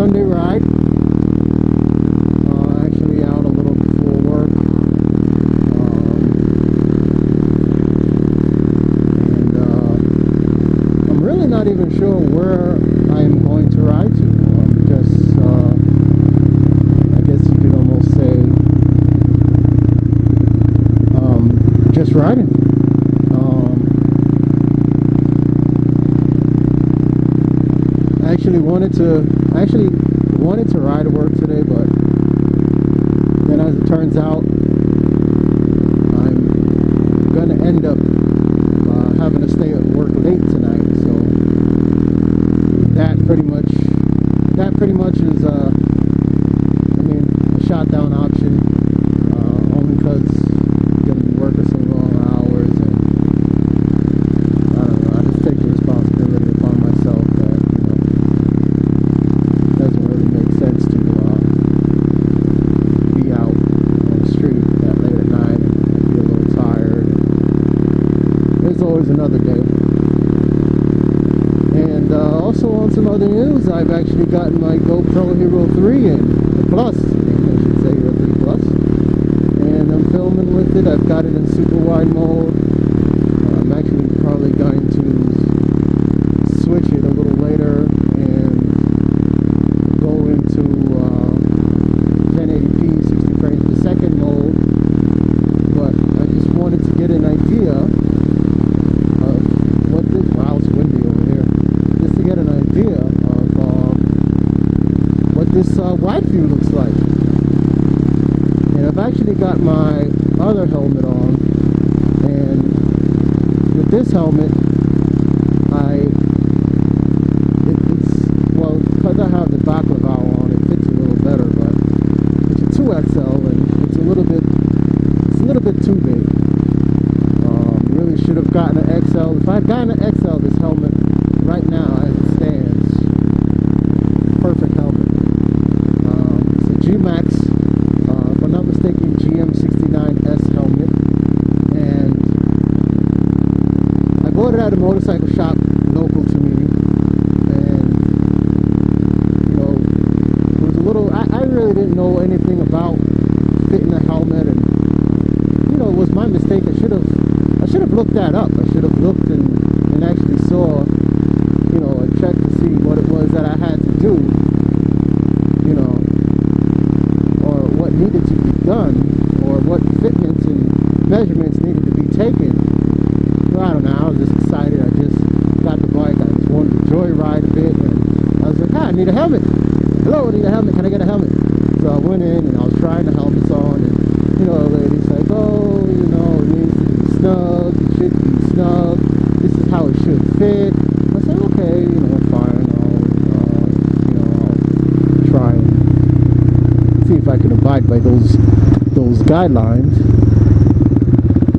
Sunday ride. Actually out a little before work. And I'm really not even sure where I'm going to ride to. Just, I guess you could almost say, just riding. I actually wanted to ride to work today, but then as it turns out, I'm gonna end up having to stay at work late tonight. So that pretty much is I mean, a shot down option, only because I'm gonna be working some long hours, and I don't know, I just take the responsibility upon myself that, you know, it doesn't really make sense to be out on the street that late at night and be a little tired. There's always another day. And also on some other news, I've actually gotten my GoPro Hero 3 in the Plus, I should say Hero 3 Plus, and I'm filming with it. I've got it in super wide mode. I'm actually probably going to switch it a little later and go into 1080p 60 frames per second mode, but I just wanted to get an idea of what this, wow, it's windy over here, just to get an idea of what this wide view looks like. And I've actually got my other helmet on, and with this helmet, it's well, because I have the baklava on, it fits a little better, but it's a 2XL and it's a little bit too big. Really should have gotten an XL. If I had gotten an XL, this helmet right now as it stands, perfect helmet. It's a Gmax, if I'm not mistaken, GM69s helmet, and I bought it at a motorcycle shop local to me, and you know, it was a little, I really didn't know anything about fitting a helmet, and you know, it was my mistake. I should have looked that up. I should have looked and actually saw, you know, and checked to see what it was that I had to do, you know, or what needed to be done, or what fitments and measurements needed to be taken. Well, I don't know, I was just excited. I just got the bike, I just wanted to joyride a bit, and I was like, I need a helmet. Hello, I need a helmet, can I get a helmet? So I went in and I was trying the helmets on, and you know, the lady's like, oh, you know, it needs to be snug, it should be snug, this is how it should fit. I said, okay, you know, fine, I'll try and see if I can abide by those guidelines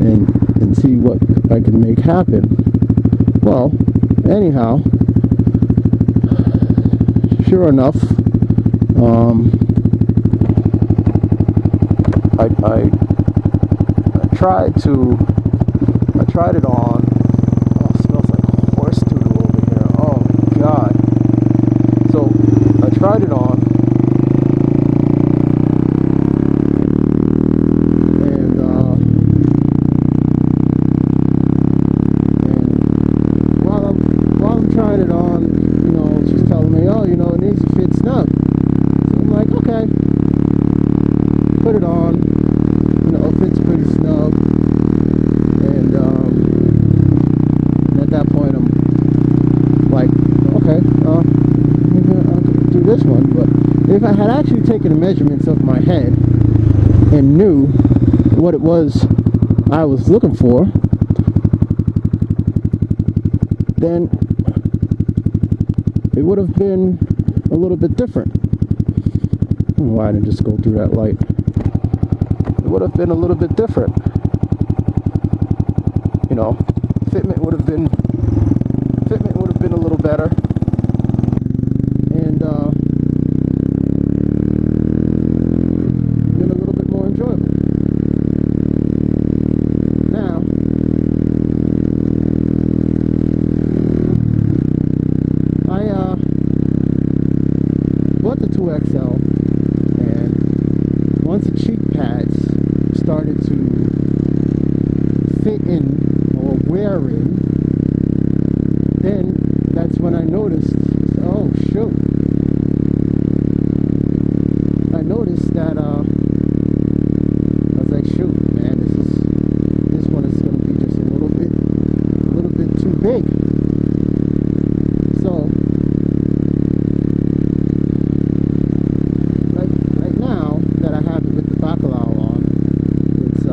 and see what I can make happen. Well, anyhow, sure enough, I tried it on. Oh, it smells like horse doodle over here. Oh God. So I tried it on, and while I'm trying it on, you know, she's telling me, oh, you know, it needs to fit snug. So I'm like, okay, put it on. You know, it fits pretty snug, and at that point I'm like, okay, maybe I could do this one. But if I had actually taken the measurements of my head and knew what it was I was looking for, then it would have been a little bit different. I don't know why I didn't just go through that light. Would have been a little bit different, you know. Fitment would have been a little better, and been a little bit more enjoyable. Now, I bought noticed, oh shoot, I noticed that I was like, shoot, man, this one is going to be just a little bit too big. So right now that I have it with the bacalao on, it's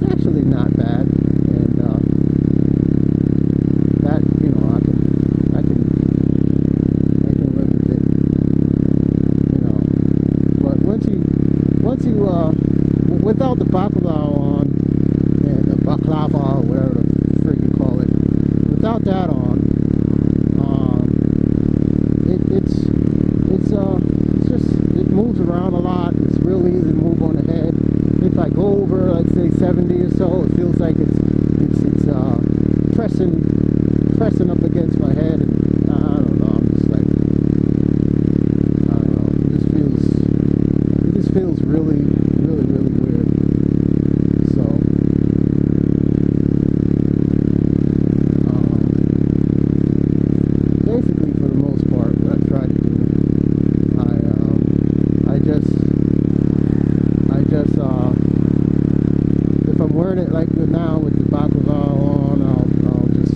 actually not bad, and that, you know, I can live with it, you know. But once you without the bacalao on, and the baklava or whatever the frick you call it, without that on, it's just, it moves around a lot. It's real easy to move on the head. If I go over, like say 70 or so, it feels like it's pressing up against my head, and I don't know. I'm just like, I don't know. It just feels really weird. So basically, for the most part, what I try to do, I just if I'm wearing it like now with the baklava on, I'll just,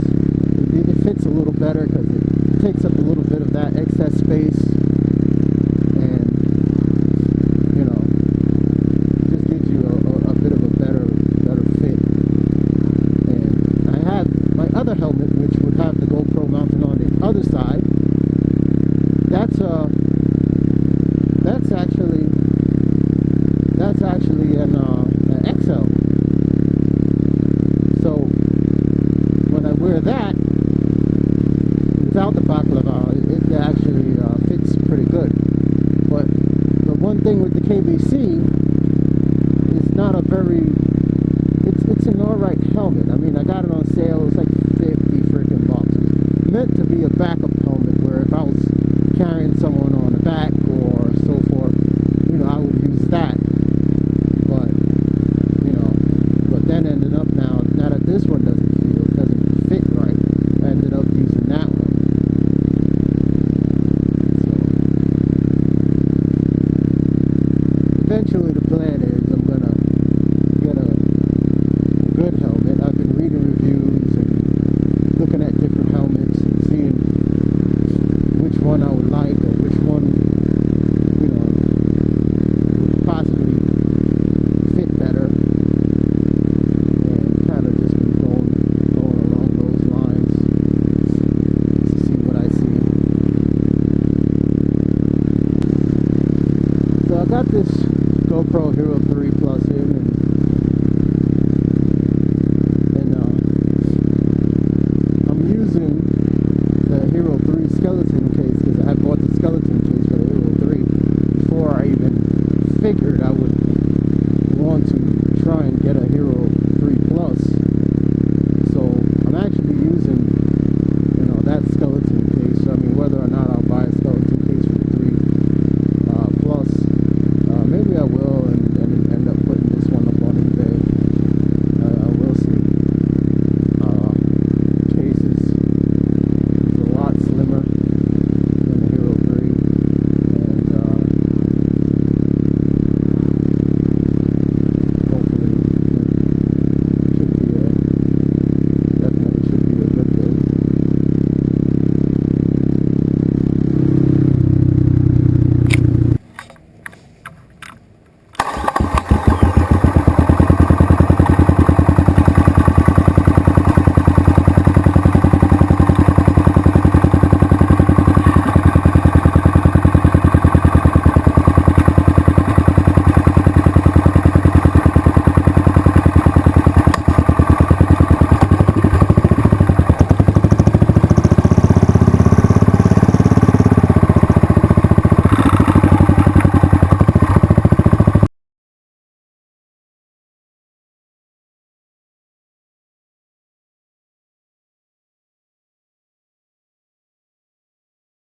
it fits a little better because it takes up a little bit of that excess space, and you know, just gives you a bit of a better fit. And I have my other helmet, which would have the GoPro mounted on the other side. That's actually an XL. So when I wear that without the baklava, it actually fits pretty good. But the one thing with the KBC, it's not a very, it's an alright helmet. I mean, I got it on sale. It was like 50 freaking bucks. It's meant to be a backup helmet where if I was carrying someone on the back or so forth, you know, I would use that. But you know, but then ended up now that this one doesn't fit right, I ended up using that one. So eventually the plan is I'm gonna get a good helmet. I've been reading reviews and looking at different helmets and seeing which one I